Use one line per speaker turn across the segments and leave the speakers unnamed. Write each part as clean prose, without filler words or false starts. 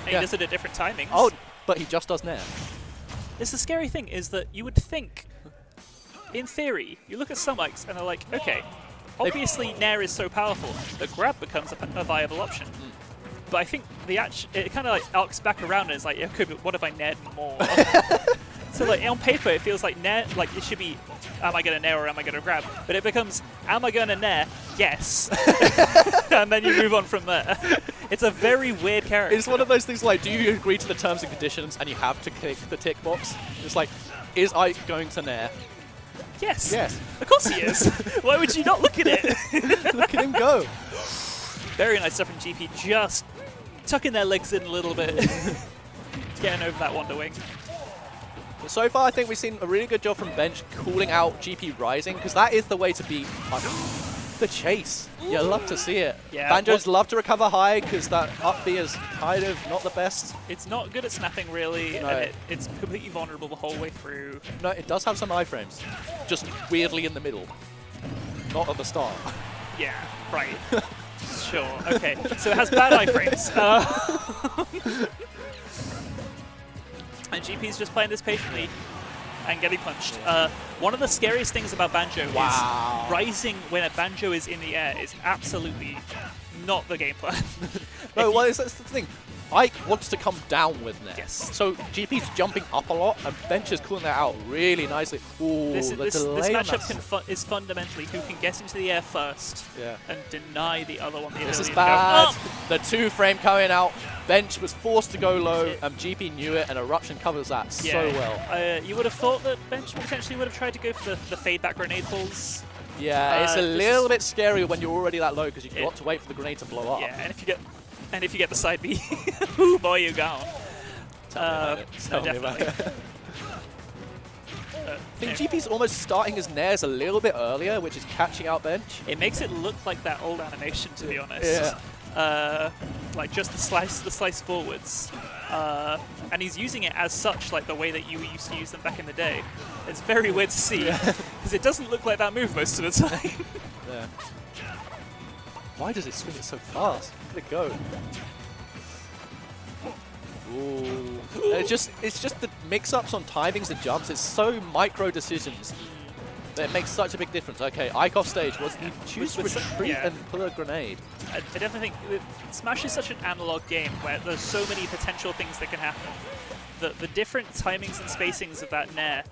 And he does it at different timings.
Oh, but he just does Nair.
It's the scary thing is that you would think, in theory, you look at some Ikes and they're like, okay, obviously Nair is so powerful that grab becomes a viable option. But I think it kind of like arcs back around and it's like, okay, but what if I Naired more? So like on paper, it feels like Nair, like it should be, am I going to Nair or am I going to grab? But it becomes, am I going to Nair? Yes. And then you move on from there. It's a very weird character.
It's one of those things like, do you agree to the terms and conditions and you have to click the tick box? It's like, is Ike going to Nair?
Yes.
Yes.
Of course he is. Why would you not look at it?
Look at him go.
Very nice stuff from GP, just tucking their legs in a little bit. Getting over that Wonder Wing.
So far, I think we've seen a really good job from Bench calling out GP Rising, because that is the way to beat the chase. You love to see it.
Yeah,
Banjo's love to recover high, because that up B is kind of not the best.
It's not good at snapping, really,
No.
and it's completely vulnerable the whole way through.
No, it does have some iframes, just weirdly in the middle, not at the start.
Yeah, right. Sure, okay. So it has bad iframes. And GP's just playing this patiently and getting punched. One of the scariest things about Banjo is rising when a Banjo is in the air is absolutely not the game plan.
No, well, that's the thing. Ike wants to come down with Nair.
Yes.
So GP's jumping up a lot, and Bench is calling that out really nicely. Ooh,
This
the delay on
matchup is fundamentally who can get into the air first and deny the other one the
This is
ability to
bad.
go up.
The 2-frame coming out. Bench was forced to go low, and GP knew it, and Eruption covers that so well.
You would have thought that Bench potentially would have tried to go for the fade back grenade pulls.
Yeah, it's a little bit scary when you're already that low, because you've got to wait for the grenade to blow up.
Yeah, and if you get the side B, ooh boy, you're gone.
Tell me about it. I think GP's almost starting his Nairs a little bit earlier, which is catching out Bench.
It makes it look like that old animation, to be honest.
Yeah.
Like just the slice forwards. And he's using it as such, like the way that you used to use them back in the day. It's very weird to see, because it doesn't look like that move most of the time.
Yeah. Why does it swing it so fast? Let it go. Ooh. It's just the mix-ups on timings and jumps. It's so micro decisions that it makes such a big difference. Okay, Ike off stage. Was he choose to retreat and pull a grenade?
I definitely think Smash is such an analog game where there's so many potential things that can happen. The different timings and spacings of that Nair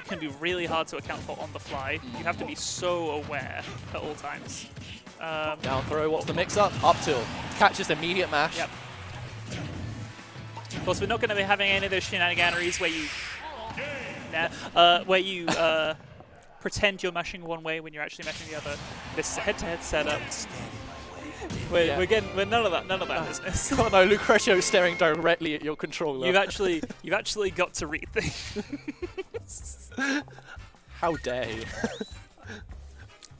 can be really hard to account for on the fly. You have to be so aware at all times.
Down throw, what's the mix-up? Up tilt. Catches immediate mash.
Yep. Of course, we're not going to be having any of those shenaniganeries where you pretend you're mashing one way when you're actually mashing the other. This is a head-to-head setup. We're none of that business.
Oh no, Lucretio staring directly at your controller.
You've actually got to read things.
How dare you?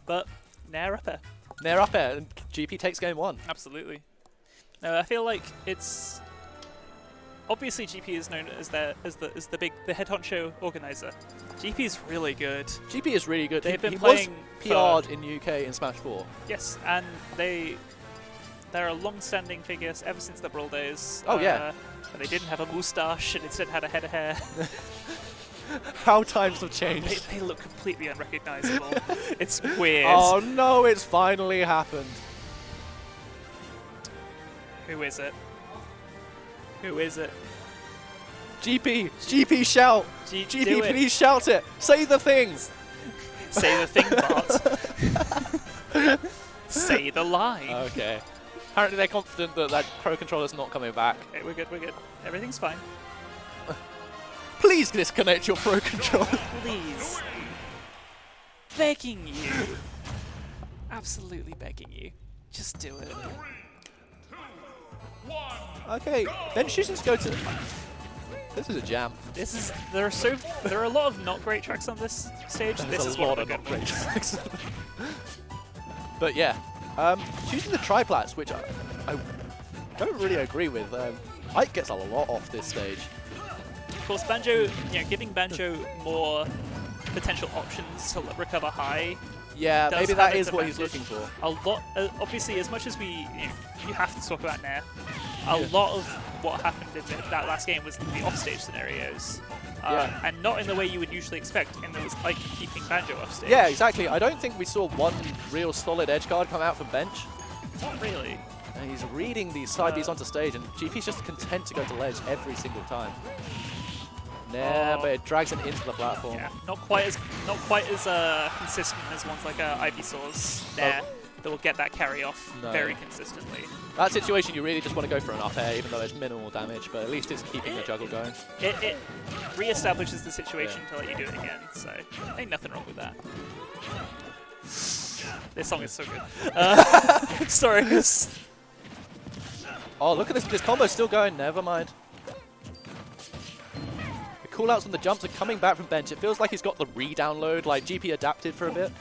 But Nair up air.
Nair up air, and GP takes game 1.
Absolutely. No, I feel like it's obviously GP is known as the head honcho organizer. GP is really good.
GP is really good.
They've been
he
playing
was PR'd in UK in Smash 4.
Yes, and they're a long-standing figure ever since the Brawl days.
Oh yeah.
And they didn't have a moustache and instead had a head of hair.
How times have changed.
They look completely unrecognizable. It's weird.
Oh no, it's finally happened.
Who is it? Who is it?
GP! GP shout! GP, please shout it! Say the things!
Say the thing, Bart. Say the line.
Okay. Apparently they're confident that that Pro Controller's not coming back.
Okay, we're good, we're good. Everything's fine.
Please disconnect your Pro Controller.
Please. Begging you. Absolutely begging you. Just do it.
Okay, then choosing to go to... This is a jam.
There are a lot of not great tracks on this stage. This is one of the good ones.
Tracks. But yeah, choosing the triplats, which I don't really agree with. Ike gets a lot off this stage.
Of course, Banjo, giving Banjo more potential options to recover high.
Yeah, maybe that is what he's looking for.
A lot, obviously, as much as you have to talk about Nair. a lot of what happened in that last game was the offstage scenarios. And not in the way you would usually expect, and it was like keeping Banjo offstage.
Yeah, exactly. I don't think we saw one real solid edge guard come out from bench.
Not really.
And he's reading these side Bs onto stage, and GP's just content to go to ledge every single time. But it drags him into the platform.
Yeah, not quite as consistent as ones like Ivysaur's there that will get that carry off very consistently.
That situation, you really just want to go for an up air, even though it's minimal damage, but at least it's keeping the juggle going.
It re-establishes the situation to let you do it again, so ain't nothing wrong with that. This song is so good. Sorry.
Oh, look at this. This combo's still going. Never mind. The callouts on the jumps are coming back from bench. It feels like he's got the re-download, like GP adapted for a bit.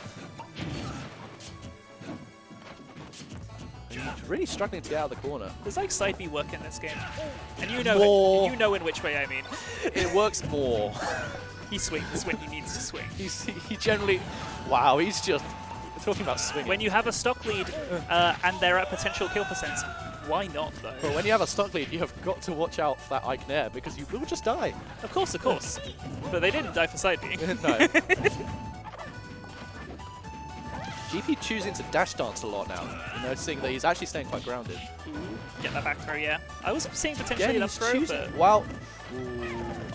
He's really struggling to get out of the corner.
There's like side B work in this game, and you know in which way I mean.
It works more.
He swings when he needs to swing.
He generally, wow, he's just talking about swinging.
When you have a stock lead and they're at potential kill percents, why not though?
But when you have a stock lead, you have got to watch out for that Ike Nair because you will just die.
Of course. But they didn't die for side B.
No. GP choosing to dash dance a lot now, noticing that he's actually staying quite grounded.
Get that back throw, yeah. I was seeing potentially an up throw, but...
Wow.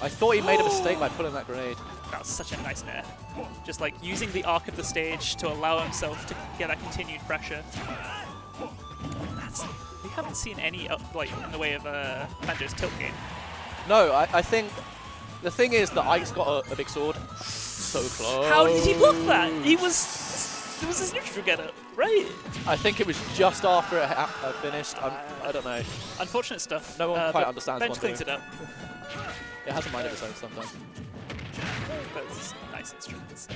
I thought he made a mistake by pulling that grenade.
That was such a nice nair. Just like using the arc of the stage to allow himself to get that continued pressure. We haven't seen any like in the way of Banjo's tilt game.
No, I think the thing is that Ike's got a big sword. So close.
How did he block that? It was his neutral getup, right?
I think it was just after it finished. I don't know.
Unfortunate stuff.
No one quite understands
Bench cleans it up.
It has a mind of its own sometimes.
Those nice instruments.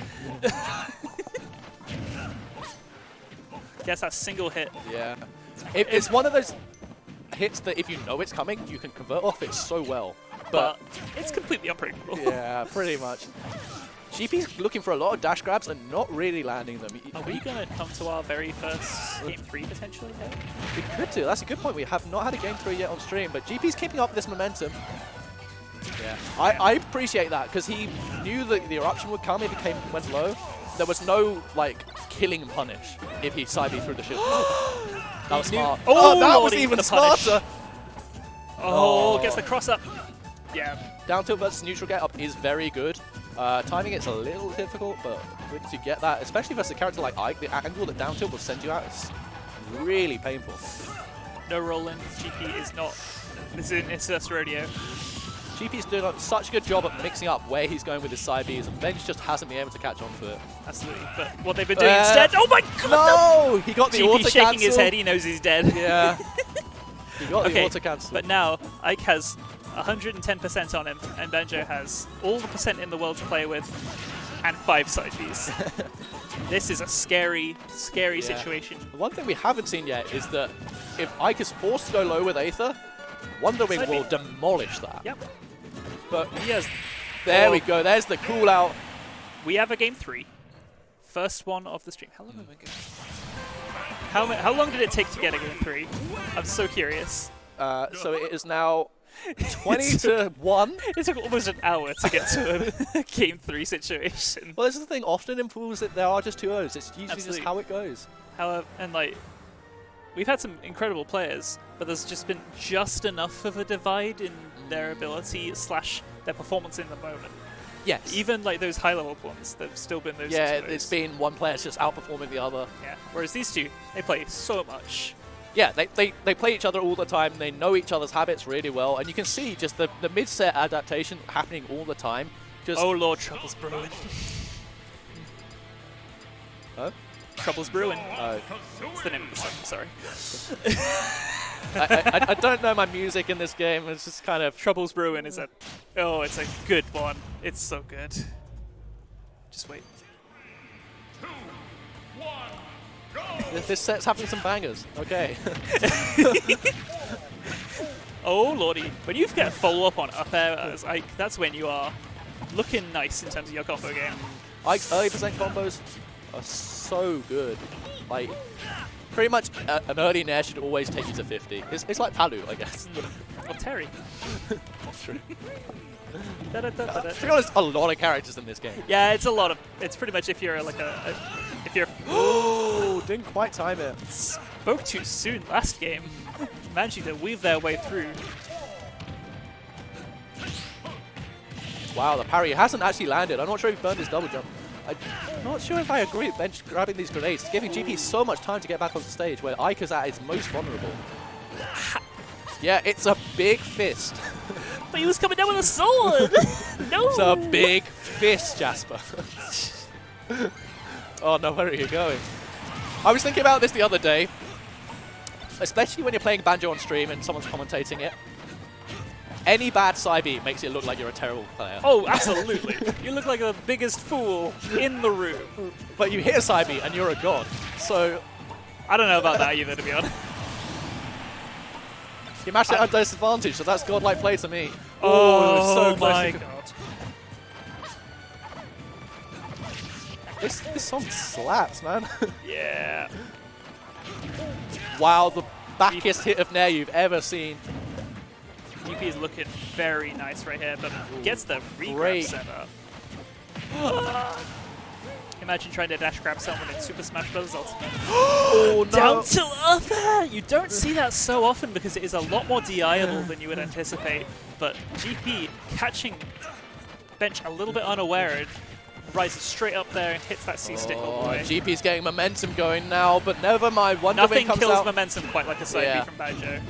Gets that single hit.
Yeah. It's one of those hits that if you know it's coming, you can convert off it so well. But
it's completely unpredictable.
Yeah, pretty much. GP's looking for a lot of dash grabs and not really landing them.
Are we going to come to our very first Game 3 potentially here?
We could do. That's a good point. We have not had a Game 3 yet on stream, but GP's keeping up this momentum. Yeah, I appreciate that because he knew that the eruption would come if he went low. There was no like killing punish if he side B through the shield. That was smart.
Oh,
that was even smarter.
Gets the cross up. Yeah.
Down tilt versus neutral get up is very good. Timing it's a little difficult, but once you get that, especially versus a character like Ike, the angle that down tilt will send you out is really painful.
No roll-in. GP is not. This is its first rodeo.
GP's doing such a good job at mixing up where he's going with his side Bs, and Bench just hasn't been able to catch on to it.
Absolutely. But what they've been doing instead... Oh my god!
No! He got the
GP
auto
shaking
cancel.
his head, he knows he's dead.
Yeah. He got the auto cancel.
But now, Ike has 110% on him, and Banjo has all the percent in the world to play with, and 5 side Bs. This is a scary, scary situation.
The one thing we haven't seen yet is that if Ike is forced to go low with Aether, Wonder Wing will demolish that.
Yep.
But there we go. There's the cool out.
We have a Game 3. First one of the stream. How long have we got? How long did it take to get a Game 3? I'm so curious.
So it is now 20 to 1.
It took almost an hour to get to a Game 3 situation.
Well, this is the thing. Often in pools, there are just 2 O's. It's usually just how it goes.
However, and like, we've had some incredible players, but there's just been just enough of a divide in their ability / their performance in the moment.
Yes.
Even like those high-level ones, there've still been those.
Yeah, it's been one player just outperforming the other.
Yeah. Whereas these two, they play so much.
Yeah, they play each other all the time. They know each other's habits really well, and you can see just the mid-set adaptation happening all the time. Just
oh Lord, Trouble's brewing.
Oh?
Trouble's brewing.
Oh.
That's the name of the song. Sorry.
I don't know my music in this game. It's just kind of...
Trouble's Brewing is it's a good one. It's so good. Just wait.
2, 1, go!
This set's having some bangers. Okay.
Oh lordy. When you get follow-up on up air as Ike, that's when you are looking nice in terms of your combo game.
Ike's early percent combos are so good. Like, Pretty much an early nair should always take you to 50. It's like Palu, I guess.
Or Terry.
That's true.
Da-da-da-da-da.
To be honest, a lot of characters in this game.
Yeah, it's a lot of. It's pretty much if you're like if you're
Oh, didn't quite time it.
spoke too soon last game, managing to weave their way through.
Wow, the parry hasn't actually landed. I'm not sure if he burned his double jump. I'm not sure if I agree with Bench grabbing these grenades. It's giving GP so much time to get back on the stage where Ika's at its most vulnerable. Yeah, it's a big fist.
But he was coming down with a sword. No.
It's a big fist, Jasper. Oh no, where are you going? I was thinking about this the other day, especially when you're playing Banjo on stream and someone's commentating it. Any bad side B makes it look like you're a terrible player.
Oh, absolutely. You look like the biggest fool in the room.
But you hit a side B and you're a god. So
I don't know about that either, to be honest.
you matched it at disadvantage, so that's godlike play to me.
Oh,
so close.
my god.
This song slaps, man.
Yeah.
Wow, the backest hit of Nair you've ever seen.
GP is looking very nice right here, but gets the regrab
Great.
set up. Imagine trying to dash grab someone in Super Smash Bros. Ultimate.
Oh no!
Down tilt up there! You don't see that so often because it is a lot more DI-able than you would anticipate. But GP catching Bench a little bit unaware and rises straight up there and hits that C-stick all the way.
GP's getting momentum going now, but never mind. Wonder Wing
Nothing
comes
kills
out.
momentum quite like a side
Yeah.
B from Banjo.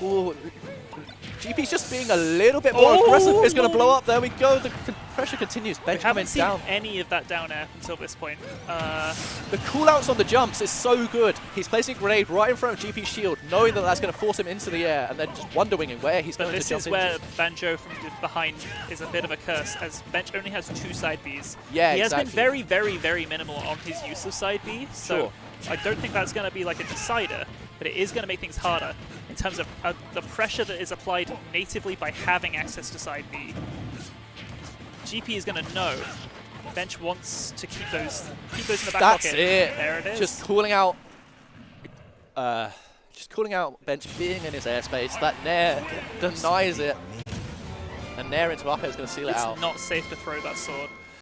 Ooh, GP's just being a little bit more aggressive. It's going to blow up. There we go. The pressure continues.
We
Bench
haven't
coming
seen
down.
any of that down air until this point.
The coolouts on the jumps is so good. He's placing a grenade right in front of GP's shield, knowing that that's going to force him into the air, and then just Wonder Winging where he's
But
going to
this
jump
is
into.
where Banjo from behind is a bit of a curse, as Bench only has 2 side Bs.
Yeah,
he has
exactly.
been very, very, very minimal on his use of side B, so
Sure.
I don't think that's going to be like a decider, but it is going to make things harder in terms of the pressure that is applied natively by having access to side B. GP is going to know Bench wants to keep those in the back
That's
pocket.
it.
There it is.
Just calling out. Just calling out Bench being in his airspace. That Nair denies it, and Nair into up air is going to seal it
it's
out.
not safe to throw that sword.